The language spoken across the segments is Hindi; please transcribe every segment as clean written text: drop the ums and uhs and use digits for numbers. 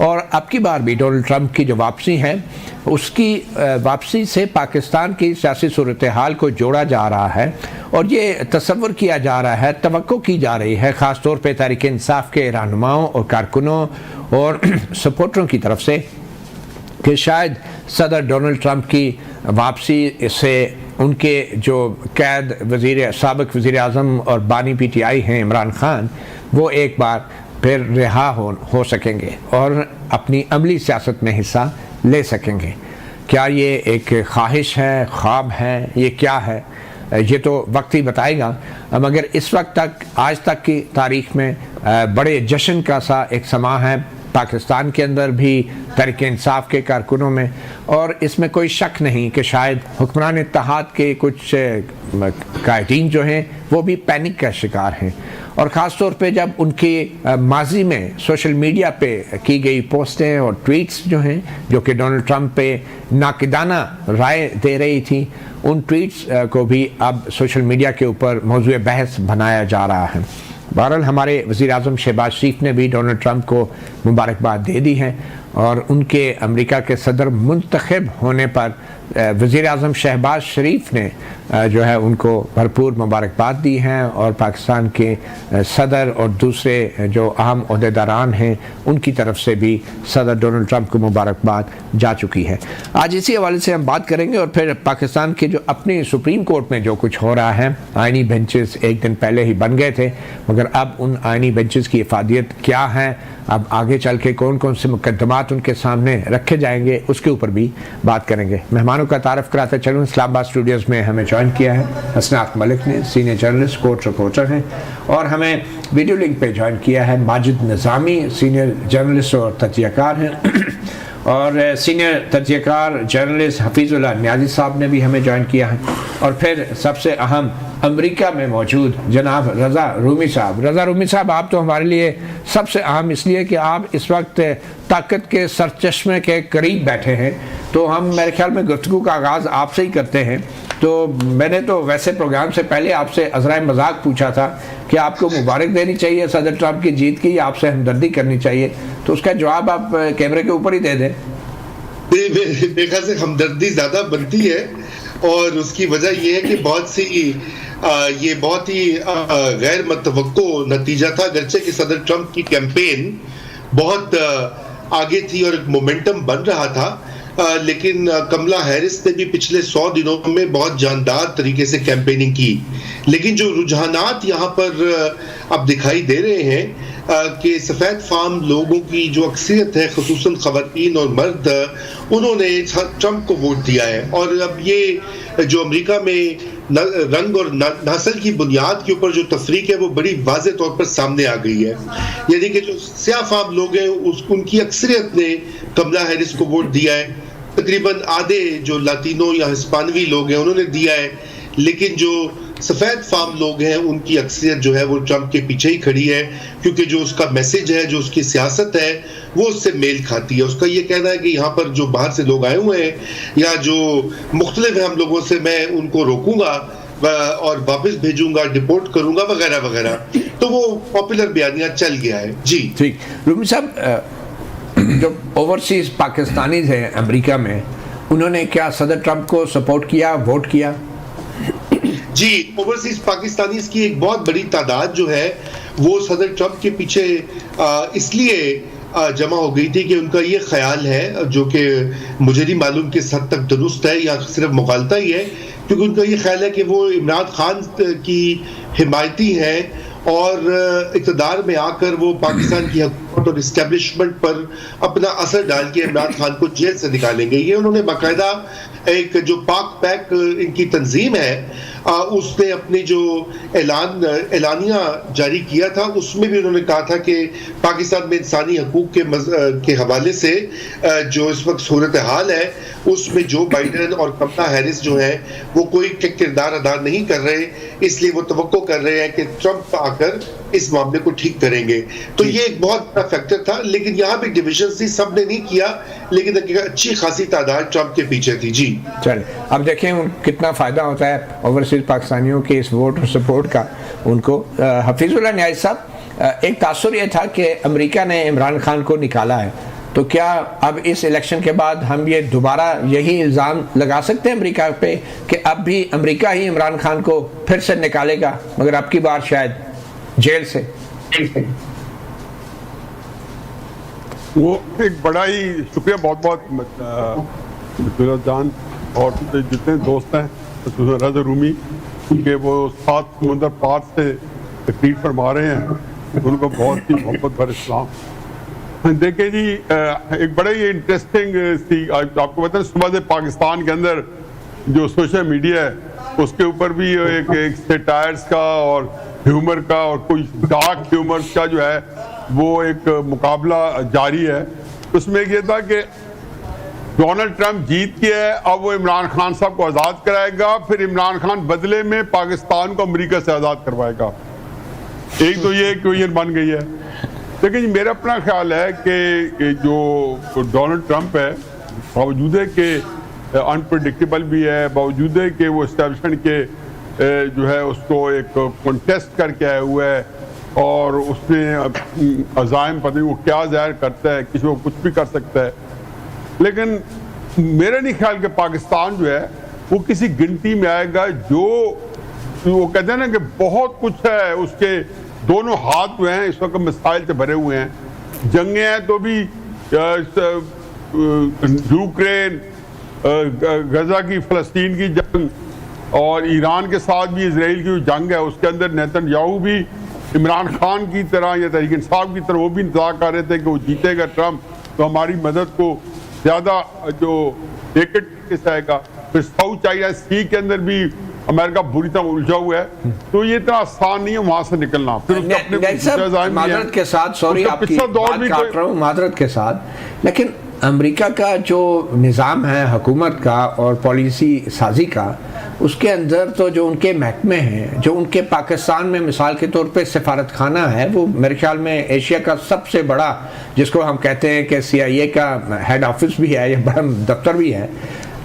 और अब की बार भी डोनाल्ड ट्रंप की जो वापसी है उसकी वापसी से पाकिस्तान की सियासी सूरत हाल को जोड़ा जा रहा है और ये तसव्वुर किया जा रहा है, तवक्को की जा रही है ख़ास तौर पे तहरीक इंसाफ के रहनुमाओं और कारकुनों और सपोर्टरों की तरफ से कि शायद सदर डोनाल्ड ट्रंप की वापसी से उनके जो कैद साबिक़ वज़ीर आज़म और बानी PTI हैं इमरान खान, वो एक बार फिर रिहा हो सकेंगे और अपनी अमली सियासत में हिस्सा ले सकेंगे। क्या ये एक ख्वाहिश है, ख्वाब है, ये क्या है, ये तो वक्त ही बताएगा। मगर इस वक्त तक, आज तक की तारीख़ में बड़े जश्न का सा एक समा है पाकिस्तान के अंदर भी, तहरीक इंसाफ के कारकुनों में, और इसमें कोई शक नहीं कि शायद हुक्मरान इत्तेहाद के कुछ कायदीन जो हैं वो भी पैनिक का शिकार हैं। और ख़ास तौर पे जब उनके माजी में सोशल मीडिया पे की गई पोस्टें और ट्वीट्स जो हैं जो कि डोनाल्ड ट्रंप पे नाकिदाना राय दे रही थी, उन ट्वीट्स को भी अब सोशल मीडिया के ऊपर मौजूद बहस बनाया जा रहा है। बहरहाल हमारे वज़ीर आज़म शहबाज शरीफ ने भी डोनाल्ड ट्रंप को मुबारकबाद दे दी है और उनके अमेरिका के सदर मुंतखब होने पर वज़ीर आज़म शहबाज शरीफ ने जो है उनको भरपूर मुबारकबाद दी है और पाकिस्तान के सदर और दूसरे जो अहम ओहदेदारान हैं उनकी तरफ से भी सदर डोनाल्ड ट्रंप को मुबारकबाद जा चुकी है। आज इसी हवाले से हम बात करेंगे और फिर पाकिस्तान के जो अपनी सुप्रीम कोर्ट में जो कुछ हो रहा है, आइनी बेंचेस एक दिन पहले ही बन गए थे, मगर अब उन आइनी बेंचेस की इफादियत क्या है, अब आगे चल के कौन कौन से मुकदमात उनके सामने रखे जाएंगे, उसके ऊपर भी बात करेंगे। मेहमानों का तारफ़ कराते चलूँ, इस्लामाबाद स्टूडियोज़ में हमें ज्वाइन किया है हसनात मलिक ने, सीनियर जर्नलिस्ट, कोर्ट रिपोर्टर हैं, और हमें वीडियो लिंक पे ज्वाइन किया है माजिद निज़ामी, सीनियर जर्नलिस्ट और तजियाकार हैं, और सीनियर तजियाकार जर्नलिस्ट हफीज़ुल्लाह नियाज़ी साहब ने भी हमें ज्वाइन किया है, और फिर सबसे अहम अमेरिका में मौजूद जनाब रज़ा रूमी साहब। रज़ा रूमी साहब, आप तो हमारे लिए सबसे अहम इसलिए कि आप इस वक्त ताकत के सरचश्मे के करीब बैठे हैं, तो हम मेरे ख्याल में गुफ्तगू का आगाज़ आपसे ही करते हैं। तो मैंने तो वैसे प्रोग्राम से पहले आपसे अज़राए मजाक पूछा था कि आपको मुबारक देनी चाहिए सदर ट्रंप की जीत की या आपसे हमदर्दी करनी चाहिए, तो उसका जवाब आप कैमरे के ऊपर ही दे दें। मेरे ख्याल से हमदर्दी ज़्यादा बनती है और उसकी वजह यह है कि ये बहुत ही गैर मुतवक्को नतीजा था, अगरचे कि सदर ट्रंप की कैंपेन बहुत आगे थी और एक मोमेंटम बन रहा था, लेकिन कमला हैरिस ने भी पिछले 100 दिनों में बहुत जानदार तरीके से कैंपेनिंग की। लेकिन जो रुझानात यहाँ पर अब दिखाई दे रहे हैं कि सफ़ेद फार्म लोगों की जो अक्सरियत है, खुसूसन ख़वातीन और मर्द, उन्होंने ट्रंप को वोट दिया है। और अब ये जो अमेरिका में रंग और नस्ल की बुनियाद के ऊपर जो तफरीक है वो बड़ी वाज़े तौर पर सामने आ गई है। यानी कि जो स्याह फार्म लोग हैं उनकी अक्सरियत ने कमला हैरिस को वोट दिया है, तकरीबन आधे जो लातिनो या हिस्पानवी लोग हैं उन्होंने दिया है, लेकिन जो सफ़ेद फार्म लोग हैं उनकी अक्सरियत जो है वो ट्रंप के पीछे ही खड़ी है, क्योंकि जो उसका मैसेज है, जो उसकी सियासत है, वो उससे मेल खाती है। उसका ये कहना है कि यहाँ पर जो बाहर से लोग आए हुए हैं या जो मुख्तलिफ हैं हम लोगों से, मैं उनको रोकूंगा और वापस भेजूंगा, डिपोर्ट करूंगा वगैरह वगैरह। तो वो पॉपुलर बयानिया चल गया है। जी ठीक। रूमी साहब, जो ओवरसीज पाकिस्तानीज हैं अमेरिका में, उन्होंने क्या सदर ट्रंप को सपोर्ट किया, वोट किया? जी, ओवरसीज पाकिस्तानीज की एक बहुत बड़ी तादाद जो है वो सदर ट्रंप के पीछे इसलिए जमा हो गई थी कि उनका ये ख्याल है, जो कि मुझे नहीं मालूम किस हद तक दुरुस्त है या सिर्फ मुखालता ही है, क्योंकि उनका ये ख्याल है कि वो इमरान खान की हिमायती हैं और इक़्तिदार में आकर वो पाकिस्तान की हुकूमत और इस्टेब्लिशमेंट पर अपना असर डाल के इमरान खान को जेल से निकालेंगे। ये उन्होंने बाकायदा एक जो पाक पैक इनकी तंजीम है उसने अपनी जो एलानिया जारी किया था उसमें भी उन्होंने कहा था कि पाकिस्तान में इंसानी हकूक के हवाले से जो इस वक्त सूरत हाल है उसमें जो बाइडेन और कमला हैरिस जो है वो कोई किरदार अदा नहीं कर रहे, इसलिए वो तवक्को कर रहे हैं कि ट्रंप आकर इस मामले को ठीक करेंगे। तो ये एक बहुत बड़ा फैक्टर था, लेकिन यहाँ भी डिविजन थी, सबने नहीं किया, लेकिन अच्छी खासी तादाद ट्रंप के पीछे थी। जी चलिए, अब देखें कितना फ़ायदा होता है ओवरसीज पाकिस्तानियों के इस वोट और सपोर्ट का उनको। हफीज़ुल्लाह नियाज़ी साहब, एक तासुर ये था कि अमेरिका ने इमरान खान को निकाला है, तो क्या अब इस इलेक्शन के बाद हम ये दोबारा यही इल्ज़ाम लगा सकते हैं अमेरिका पे कि अब भी अमेरिका ही इमरान खान को फिर से निकालेगा, मगर अब की बार शायद जेल से? वो एक बड़ा ही शुक्रिया, बहुत बहुत जान और जितने दोस्त हैं रज़ा रूमी कि वो 7 समुंदर पार से तकरीर फरमा रहे हैं, उनको बहुत ही मोहब्बत भरे सलाम। देखिए जी, एक बड़ा ही इंटरेस्टिंग सी आपको पता है, सुबह से पाकिस्तान के अंदर जो सोशल मीडिया है उसके ऊपर भी एक सेटायर्स का और ह्यूमर का और कोई डार्क ह्यूमर्स का जो है वो एक मुकाबला जारी है। उसमें ये था कि डोनाल्ड ट्रंप जीत के है, अब वो इमरान खान साहब को आज़ाद कराएगा, फिर इमरान खान बदले में पाकिस्तान को अमेरिका से आज़ाद करवाएगा। एक तो ये इक्वेशन बन गई है। लेकिन मेरा अपना ख्याल है कि जो डोनाल्ड ट्रंप है, बावजूद है कि अनप्रडिक्टेबल भी है, बावजूद है कि वो एस्टेब्लिशमेंट के जो है उसको एक कॉन्टेस्ट करके आया हुआ है और उसने अज़ाइम पता नहीं वो क्या ज़ाहिर करता है, किसी को कुछ भी कर सकता है। लेकिन मेरा नहीं ख्याल कि पाकिस्तान जो है वो किसी गिनती में आएगा। जो वो कहते हैं ना कि बहुत कुछ है, उसके दोनों हाथ हुए हैं, इस वक्त मिसाइल से भरे हुए हैं, जंगें हैं तो भी यूक्रेन, गजा की फ़लस्तीन की जंग और ईरान के साथ भी इसराइल की जंग है, उसके अंदर नेतन्याहू भी इमरान खान की तरह या तहरीक इंसाफ की तरह वो भी इंतज़ार कर रहे थे कि वो जीतेगा ट्रंप तो हमारी मदद को ज़्यादा जो नेकेड से आएगा। फिर साउथ चाइना सी के अंदर भी अमेरिका बुरी तरह उलझा हुआ है, तो ये इतना आसान नहीं है वहां से निकलना। फिर माजरत के साथ, सॉरी आपकी बात काट रहा हूँ, माजरत के साथ, लेकिन अमेरिका का जो निज़ाम है हुकूमत का और पॉलिसी साजी का, उसके अंदर तो जो उनके महकमे हैं, जो उनके पाकिस्तान में मिसाल के तौर पे सफारत खाना है, वो मेरे ख्याल में एशिया का सबसे बड़ा, जिसको हम कहते हैं कि CIA का हेड ऑफिस भी है या बड़ा दफ्तर भी है।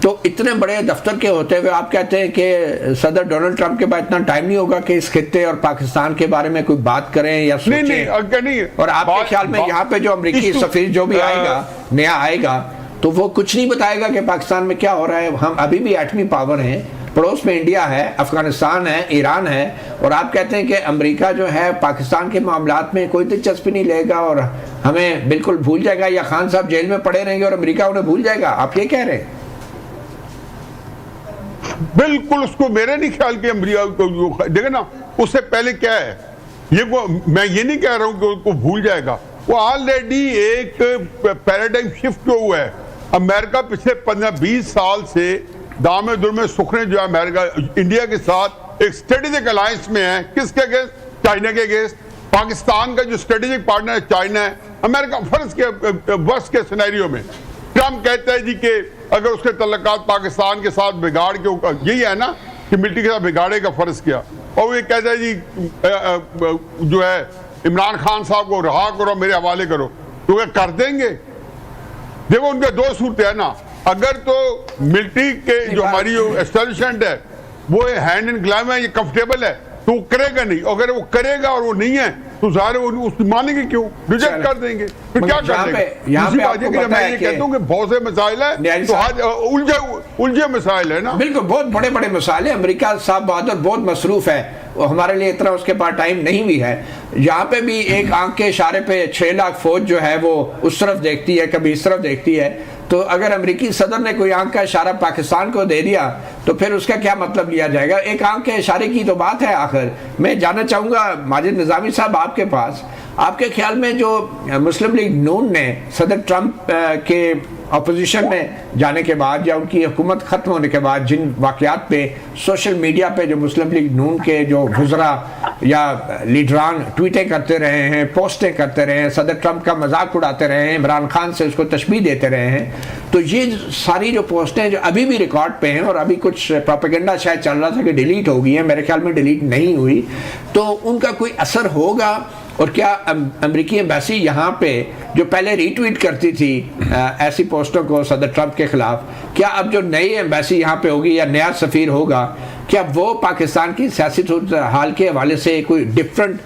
तो इतने बड़े दफ्तर के होते हुए आप कहते हैं कि सदर डोनाल्ड ट्रंप के पास इतना टाइम नहीं होगा कि इस खित्ते और पाकिस्तान के बारे में कोई बात करें या सोचें? नहीं। और आपके ख्याल में यहाँ पे जो अमेरिकी सफीर जो भी आएगा, नया आएगा, तो वो कुछ नहीं बताएगा कि पाकिस्तान में क्या हो रहा है? हम अभी भी एटमी पावर हैं, पड़ोस में इंडिया है, अफगानिस्तान है, ईरान है, और आप कहते हैं कि अमेरिका जो है पाकिस्तान के मामलात में कोई दिलचस्पी नहीं लेगा और हमें बिल्कुल भूल जाएगा, या खान साहब जेल में पड़े रहेंगे और अमेरिका उन्हें भूल जाएगा। आप ये कह रहे हैं? बिल्कुल, उसको मेरे नहीं ख्याल कि अमेरिका को देखे ना, उससे पहले क्या है ये वो, मैं ये नहीं कह रहा हूं कि उसको भूल जाएगा, वो ऑलरेडी एक पैराडाइम शिफ्ट हुआ है। अमेरिका पिछले 15-20 साल से दामे दुर्मे सुखने जो है अमेरिका इंडिया के साथ एक स्ट्रेटेजिक अलायंस में है। किसके अगेंस्ट? चाइना के अगेंस्ट। पाकिस्तान का जो स्ट्रेटेजिक पार्टनर है चाइना है। अमेरिका फर्ज के वर्स्ट के सिनेरियो में ट्रंप कहता है जी कि अगर उसके तल्लुकात पाकिस्तान के साथ बिगाड़ के, यही है ना कि मिलिट्री के साथ बिगाड़े का फर्ज किया, और ये कहता है जी जो है इमरान खान साहब को रहा करो, मेरे हवाले करो, तो क्या कर देंगे? देखो उनके दो सूरत है ना, अगर तो मिलिट्री के जो हमारी जो एस्टेब्लिशमेंट है वो हैंड इन ग्लव है, ये कंफर्टेबल है, तो वो करेगा नहीं। अगर वो करेगा और वो नहीं है तो ज़ाहिर है वो उसकी मानेंगे क्यों? रिजेक्ट कर देंगे, फिर क्या कर देंगे? मैं ये कहता हूँ कि बहुत से मसाइल है, तो आज उलझे मसाइल है ना, बिल्कुल बहुत बड़े बड़े मसाइल है। अमेरिका साहब बहादुर बहुत मसरूफ है, हमारे लिए इतना उसके पास टाइम नहीं भी है। यहाँ पे भी एक आंख के इशारे पे 6 लाख फौज जो है वो उस तरफ देखती है, कभी इस तरफ देखती है। तो अगर अमेरिकी सदर ने कोई आंख का इशारा पाकिस्तान को दे दिया तो फिर उसका क्या मतलब लिया जाएगा? एक आंख के इशारे की तो बात है। आखिर मैं जानना चाहूँगा माजिद निज़ामी साहब आपके पास, आपके ख्याल में जो मुस्लिम लीग नून ने सदर ट्रंप के अपोजिशन में जाने के बाद या उनकी हुकूमत ख़त्म होने के बाद जिन वाक़यात पे सोशल मीडिया पे जो मुस्लिम लीग नून के जो गुज़रा या लीडरान ट्वीटें करते रहे हैं, पोस्टें करते रहे हैं, सदर ट्रंप का मजाक उड़ाते रहे हैं, इमरान खान से उसको तशबीह देते रहे हैं, तो ये सारी जो पोस्टें जो अभी भी रिकॉर्ड पे हैं और अभी कुछ प्रोपेगेंडा शायद चल रहा था कि डिलीट हो गई है, मेरे ख्याल में डिलीट नहीं हुई, तो उनका कोई असर होगा? और क्या अमेरिकी एम्बेसी यहाँ पे जो पहले रीट्वीट करती थी ऐसी पोस्टों को सदर ट्रंप के खिलाफ, क्या अब जो नई एम्बेसी यहाँ पे होगी या नया सफ़ीर होगा, क्या वो पाकिस्तान की सियासी हाल के हवाले से कोई डिफरेंट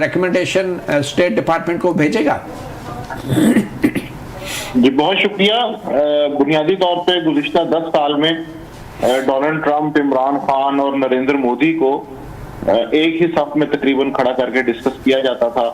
रिकमेंडेशन स्टेट डिपार्टमेंट को भेजेगा? जी बहुत शुक्रिया। बुनियादी तौर पे गुज़िश्ता 10 साल में डोनाल्ड ट्रंप, इमरान खान और नरेंद्र मोदी को एक ही सफ में तकरीबन खड़ा करके डिस्कस किया जाता था।